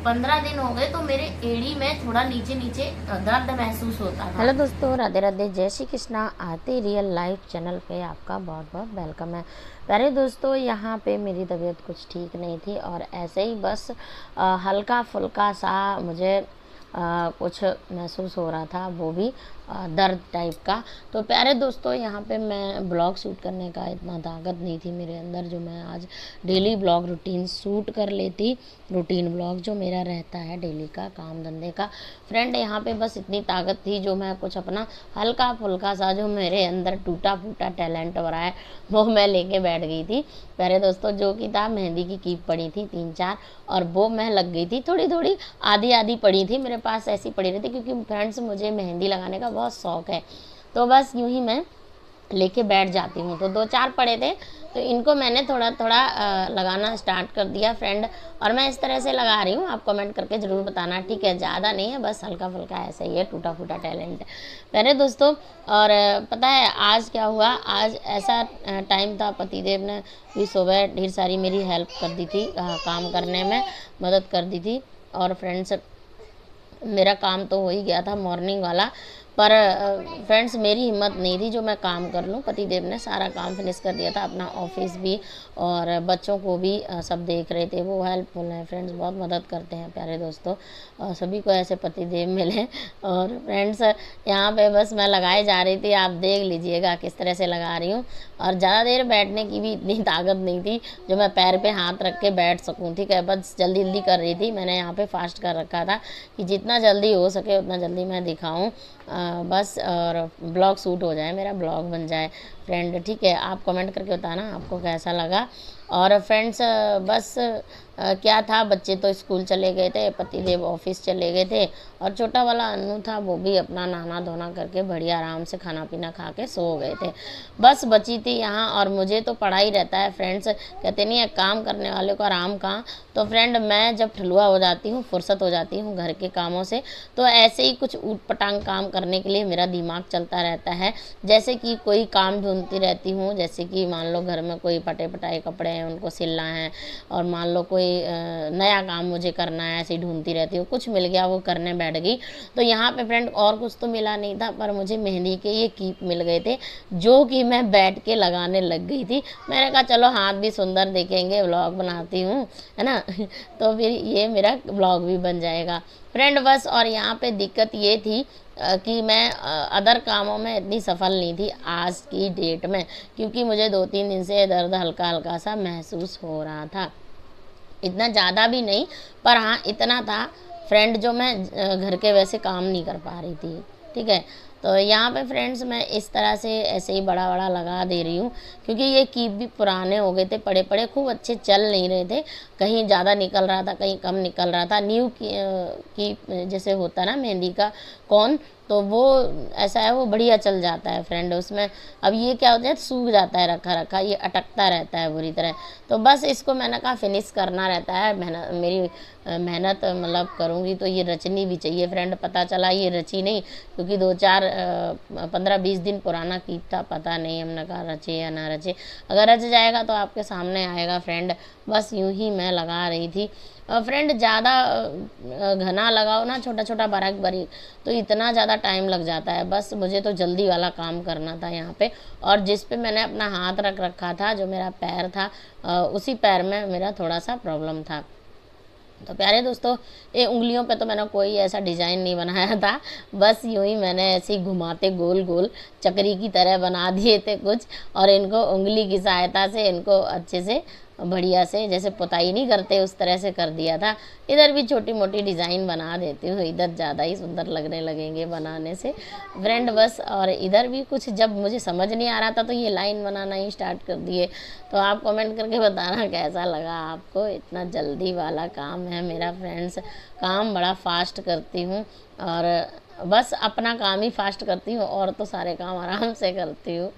15 दिन हो गए तो मेरे एड़ी में थोड़ा नीचे नीचे दर्द महसूस होता था। हेलो दोस्तों, राधे राधे, जय श्री कृष्णा। आरती रियल लाइफ चैनल पे आपका बहुत बहुत वेलकम है। प्यारे दोस्तों, यहाँ पे मेरी तबीयत कुछ ठीक नहीं थी और ऐसे ही बस हल्का फुल्का सा मुझे कुछ महसूस हो रहा था, वो भी दर्द टाइप का। तो प्यारे दोस्तों, यहाँ पे मैं ब्लॉग शूट करने का इतना ताकत नहीं थी मेरे अंदर जो मैं आज डेली ब्लॉग रूटीन शूट कर लेती। रूटीन ब्लॉग जो मेरा रहता है डेली का काम धंधे का फ्रेंड, यहाँ पे बस इतनी ताकत थी जो मैं कुछ अपना हल्का फुल्का सा जो मेरे अंदर टूटा फूटा टैलेंट भरा है वो मैं लेके बैठ गई थी। प्यारे दोस्तों, जो कि था मेहंदी की कीप पड़ी थी 3-4 और वो मैं लग गई थी थोड़ी थोड़ी, आधी आधी पड़ी थी मेरे पास, ऐसी पड़ी रही थी क्योंकि फ्रेंड्स मुझे मेहंदी लगाने का बहुत शौक है। तो बस यूं ही मैं लेके बैठ जाती हूँ। तो 2-4 पड़े थे तो इनको मैंने थोड़ा थोड़ा लगाना स्टार्ट कर दिया फ्रेंड। और मैं इस तरह से लगा रही हूँ, आप कमेंट करके ज़रूर बताना, ठीक है? ज़्यादा नहीं है, बस हल्का फुल्का ऐसा ही है, टूटा फूटा टैलेंट है मेरे दोस्तों। और पता है आज क्या हुआ? आज ऐसा टाइम था, पतिदेव ने भी सुबह ढेर सारी मेरी हेल्प कर दी थी, काम करने में मदद कर दी थी। और फ्रेंड्स, मेरा काम तो हो ही गया था मॉर्निंग वाला, पर फ्रेंड्स मेरी हिम्मत नहीं थी जो मैं काम कर लूँ। पतिदेव ने सारा काम फिनिश कर दिया था, अपना ऑफिस भी और बच्चों को भी सब देख रहे थे। वो हेल्पफुल हैं फ्रेंड्स, बहुत मदद करते हैं प्यारे दोस्तों। सभी को ऐसे पतिदेव मिले। और फ्रेंड्स, यहाँ पे बस मैं लगाए जा रही थी, आप देख लीजिएगा किस तरह से लगा रही हूँ। और ज़्यादा देर बैठने की भी इतनी ताकत नहीं थी जो मैं पैर पे हाथ रख के बैठ सकूँ, ठीक है? बस जल्दी जल्दी कर रही थी। मैंने यहाँ पे फास्ट कर रखा था कि जितना जल्दी हो सके उतना जल्दी मैं दिखाऊँ, बस और ब्लॉग शूट हो जाए, मेरा ब्लॉग बन जाए फ्रेंड, ठीक है? आप कमेंट करके बताना आपको कैसा लगा। और फ्रेंड्स, बस क्या था, बच्चे तो स्कूल चले गए थे, पतिदेव ऑफिस चले गए थे और छोटा वाला अन्नू था, वो भी अपना नहाना धोना करके बढ़िया आराम से खाना पीना खा के सो गए थे। बस बची थी यहाँ और मुझे तो पड़ा ही रहता है फ्रेंड्स, कहते नहीं है काम करने वाले को आराम कहाँ। तो फ्रेंड, मैं जब ठलुआ हो जाती हूँ, फुर्सत हो जाती हूँ घर के कामों से, तो ऐसे ही कुछ ऊट पटांग काम करने के लिए मेरा दिमाग चलता रहता है। जैसे कि कोई काम ढूंढती रहती हूँ, जैसे कि मान लो घर में कोई पटे पटाए कपड़े हैं उनको सिलना है, और मान लो कोई नया काम मुझे करना है, ऐसे ही ढूंढती रहती हूँ। कुछ मिल गया वो करने बैठ गई। तो यहाँ पे फ्रेंड और कुछ तो मिला नहीं था, पर मुझे मेहंदी के ये कीप मिल गए थे जो कि मैं बैठ के लगाने लग गई थी। मैंने कहा चलो हाथ भी सुंदर दिखेंगे, व्लॉग बनाती हूँ, है ना? तो फिर ये मेरा व्लॉग भी बन जाएगा फ्रेंड। बस और यहाँ पे दिक्कत ये थी कि मैं अदर कामों में इतनी सफल नहीं थी आज की डेट में, क्योंकि मुझे 2-3 दिन से दर्द हल्का हल्का सा महसूस हो रहा था। इतना ज़्यादा भी नहीं, पर हाँ इतना था फ्रेंड जो मैं घर के वैसे काम नहीं कर पा रही थी, ठीक है? तो यहाँ पे फ्रेंड्स मैं इस तरह से ऐसे ही बड़ा बड़ा लगा दे रही हूँ, क्योंकि ये कीप भी पुराने हो गए थे, पड़े पड़े खूब अच्छे चल नहीं रहे थे, कहीं ज़्यादा निकल रहा था कहीं कम निकल रहा था। न्यू कीप जैसे होता ना मेहंदी का कौन, तो वो ऐसा है, वो बढ़िया चल जाता है फ्रेंड उसमें। अब ये क्या होता है, सूख जाता है रखा रखा, ये अटकता रहता है बुरी तरह। तो बस इसको मैंने कहा फिनिश करना रहता है, मेहनत मेरी मेहनत मतलब करूँगी तो ये रचनी भी चाहिए फ्रेंड। पता चला ये रची नहीं, क्योंकि 2-4 15-20 दिन पुराना कीप था, पता नहीं हमने कहा रचे या ना रचे। अगर रच जाएगा तो आपके सामने आएगा फ्रेंड। बस यूं ही मैं लगा रही थी फ्रेंड। ज़्यादा घना लगाओ ना, छोटा छोटा बारीक बारीक, तो इतना ज़्यादा टाइम लग जाता है। बस मुझे तो जल्दी वाला काम करना था यहाँ पे, और जिस पे मैंने अपना हाथ रख रखा था, जो मेरा पैर था, उसी पैर में मेरा थोड़ा सा प्रॉब्लम था। तो प्यारे दोस्तों, ये उंगलियों पे तो मैंने कोई ऐसा डिज़ाइन नहीं बनाया था, बस यूं ही मैंने ऐसे ही घुमाते गोल गोल चक्री की तरह बना दिए थे कुछ, और इनको उंगली की सहायता से इनको अच्छे से बढ़िया से, जैसे पुताई नहीं करते उस तरह से कर दिया था। इधर भी छोटी मोटी डिज़ाइन बना देती हूँ, इधर ज़्यादा ही सुंदर लगने लगेंगे बनाने से फ्रेंड। बस और इधर भी कुछ जब मुझे समझ नहीं आ रहा था तो ये लाइन बनाना ही स्टार्ट कर दिए। तो आप कमेंट करके बताना कैसा लगा आपको। इतना जल्दी वाला काम है मेरा फ्रेंड्स, काम बड़ा फास्ट करती हूँ और बस अपना काम ही फास्ट करती हूँ और तो सारे काम आराम से करती हूँ।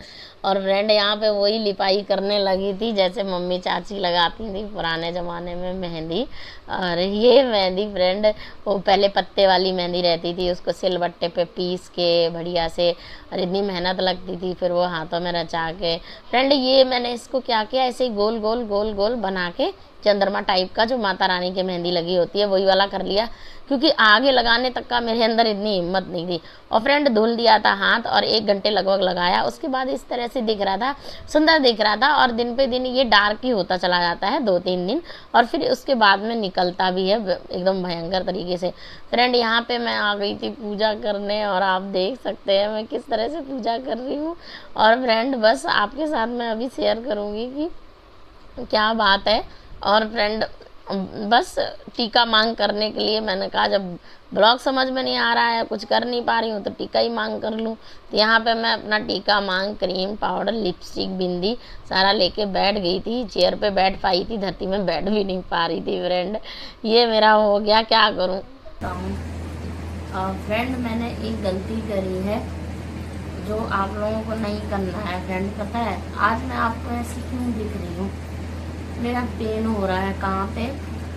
और फ्रेंड यहाँ पे वही लिपाई करने लगी थी जैसे मम्मी चाची लगाती थी पुराने ज़माने में मेहंदी। और ये मेहंदी फ्रेंड, वो पहले पत्ते वाली मेहंदी रहती थी, उसको सिलबट्टे पे पीस के बढ़िया से, और इतनी मेहनत लगती थी, फिर वो हाथों में रचा के फ्रेंड, ये मैंने इसको क्या किया, ऐसे ही गोल गोल गोल गोल बना के चंद्रमा टाइप का जो माता रानी के मेहंदी लगी होती है वही वाला कर लिया, क्योंकि आगे लगाने तक का मेरे अंदर इतनी हिम्मत नहीं थी। और फ्रेंड धुल दिया था हाथ और 1 घंटे लगभग लगाया, उसके बाद इस तरह से दिख रहा था, सुंदर दिख रहा था। और दिन पे दिन ये डार्क ही होता चला जाता है 2-3 दिन, और फिर उसके बाद में निकलता भी है एकदम भयंकर तरीके से। फ्रेंड यहाँ पे मैं आ गई थी पूजा करने, और आप देख सकते हैं मैं किस तरह से पूजा कर रही हूँ। और फ्रेंड बस आपके साथ मैं अभी शेयर करूँगी कि क्या बात है। और फ्रेंड बस टीका मांग करने के लिए मैंने कहा, जब ब्लॉग समझ में नहीं आ रहा है, कुछ कर नहीं पा रही हूँ, तो टीका ही मांग कर लूँ। तो यहाँ पे मैं अपना टीका मांग, क्रीम, पाउडर, लिपस्टिक, बिंदी सारा लेके बैठ गई थी। चेयर पे बैठ पाई थी, धरती में बैठ भी नहीं पा रही थी। फ्रेंड ये मेरा हो गया, क्या करूँ। फ्रेंड मैंने एक गलती करी है जो आप लोगों को नहीं करना है। फ्रेंड पता है आज मैं आपको ऐसी क्यों दिख रही हूँ, मेरा पेन हो रहा है कहाँ पे,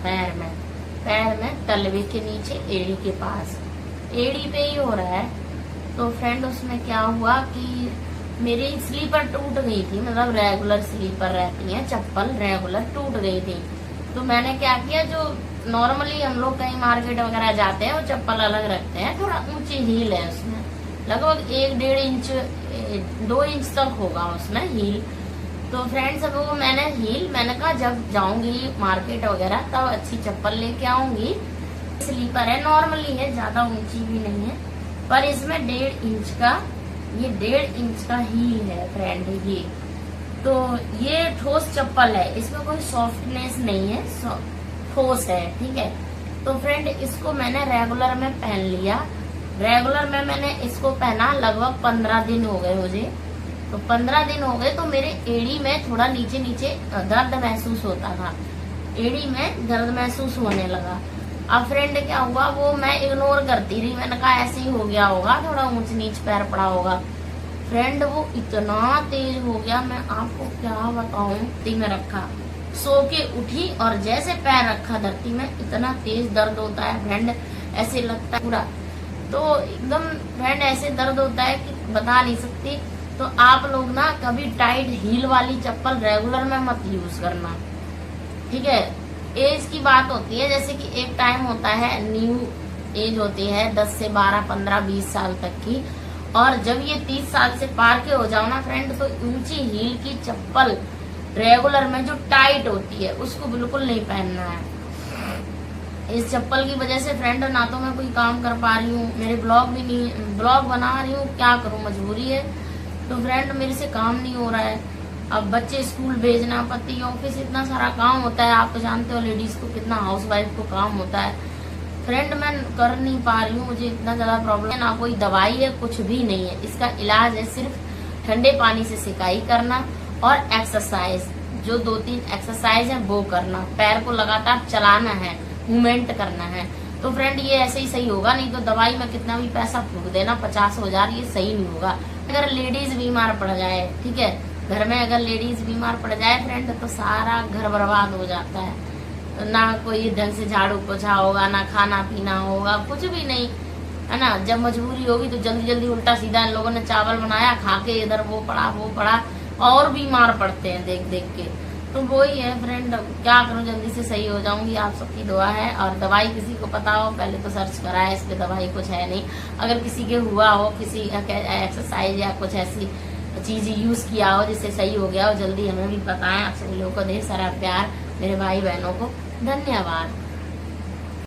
पैर में तलवे के नीचे, एड़ी के पास, एड़ी पे ही हो रहा है। तो फ्रेंड उसमें क्या हुआ कि मेरी स्लीपर टूट गई थी, मतलब रेगुलर स्लीपर रहती है चप्पल, रेगुलर टूट गई थी। तो मैंने क्या किया, जो नॉर्मली हम लोग कहीं मार्केट वगैरह जाते हैं वो चप्पल अलग रखते हैं, थोड़ा ऊंची हील है उसमें, लगभग 1-1.5 इंच 2 इंच तक होगा उसमें हील। तो फ्रेंड्स अब वो मैंने कहा जब जाऊंगी मार्केट वगैरह तब अच्छी चप्पल लेके आऊंगी। स्लीपर है, नॉर्मली है, ज्यादा ऊंची भी नहीं है, पर इसमें 1.5 इंच का, ये 1.5 इंच का हील है फ्रेंड। ये तो ये ठोस चप्पल है, इसमें कोई सॉफ्टनेस नहीं है, ठोस है, ठीक है। तो फ्रेंड इसको मैंने रेगुलर में पहन लिया। रेगुलर में मैंने इसको पहना, लगभग 15 दिन हो गए मुझे। तो 15 दिन हो गए तो मेरे एड़ी में थोड़ा नीचे नीचे दर्द महसूस होता था, एड़ी में दर्द महसूस होने लगा। अब फ्रेंड क्या हुआ, वो मैं इग्नोर करती रही, मैंने कहा ऐसे ही हो गया होगा, थोड़ा ऊंच नीच पैर पड़ा होगा। फ्रेंड वो इतना तेज हो गया, मैं आपको क्या बताऊं। धरती में रखा, सो के उठी और जैसे पैर रखा धरती में, इतना तेज दर्द होता है फ्रेंड, ऐसे लगता है पूरा, तो एकदम फ्रेंड ऐसे दर्द होता है कि बता नहीं सकती। तो आप लोग ना कभी टाइट हील वाली चप्पल रेगुलर में मत यूज करना, ठीक है। एज की बात होती है, जैसे कि एक टाइम होता है, न्यू एज होती है 10 से 12, 15, 20 साल तक की, और जब ये 30 साल से पार के हो जाओ ना फ्रेंड, तो ऊंची हील की चप्पल रेगुलर में जो टाइट होती है उसको बिल्कुल नहीं पहनना है। इस चप्पल की वजह से फ्रेंड ना तो मैं कोई काम कर पा रही हूँ, मेरे ब्लॉग बना रही हूँ, क्या करूँ, मजबूरी है। तो फ्रेंड मेरे से काम नहीं हो रहा है, अब बच्चे स्कूल भेजना, पति ऑफिस, इतना सारा काम होता है। आप तो जानते हो लेडीज को कितना, हाउसवाइफ को काम होता है। फ्रेंड मैं कर नहीं पा रही हूँ, मुझे इतना ज्यादा प्रॉब्लम है, ना कोई दवाई है, कुछ भी नहीं है। इसका इलाज है सिर्फ ठंडे पानी से सिकाई करना और एक्सरसाइज, जो 2-3 एक्सरसाइज है वो करना, पैर को लगातार चलाना है, मूवमेंट करना है। तो फ्रेंड ये ऐसे ही सही होगा, नहीं तो दवाई में कितना भी पैसा फूक देना, 50,000, ये सही नहीं होगा। अगर लेडीज बीमार पड़ जाए, ठीक है, घर में अगर लेडीज बीमार पड़ जाए फ्रेंड, तो सारा घर बर्बाद हो जाता है। ना कोई ढंग से झाड़ू पोछा होगा, ना खाना पीना होगा, कुछ भी नहीं, है ना। जब मजबूरी होगी तो जल्दी जल्दी उल्टा सीधा इन लोगों ने चावल बनाया, खा के इधर वो पड़ा, और बीमार पड़ते हैं देख देख के। तो वही है फ्रेंड, क्या करूं, जल्दी से सही हो जाऊंगी, आप सबकी दुआ है। और दवाई किसी को पता हो पहले तो सर्च कराए, इस पे दवाई कुछ है नहीं। अगर किसी के हुआ हो, किसी एक्सरसाइज या कुछ ऐसी चीज यूज किया हो जिससे सही हो गया हो, जल्दी हमें भी बताएं। आप सभी लोगों को ढेर सारा प्यार, मेरे भाई बहनों को धन्यवाद।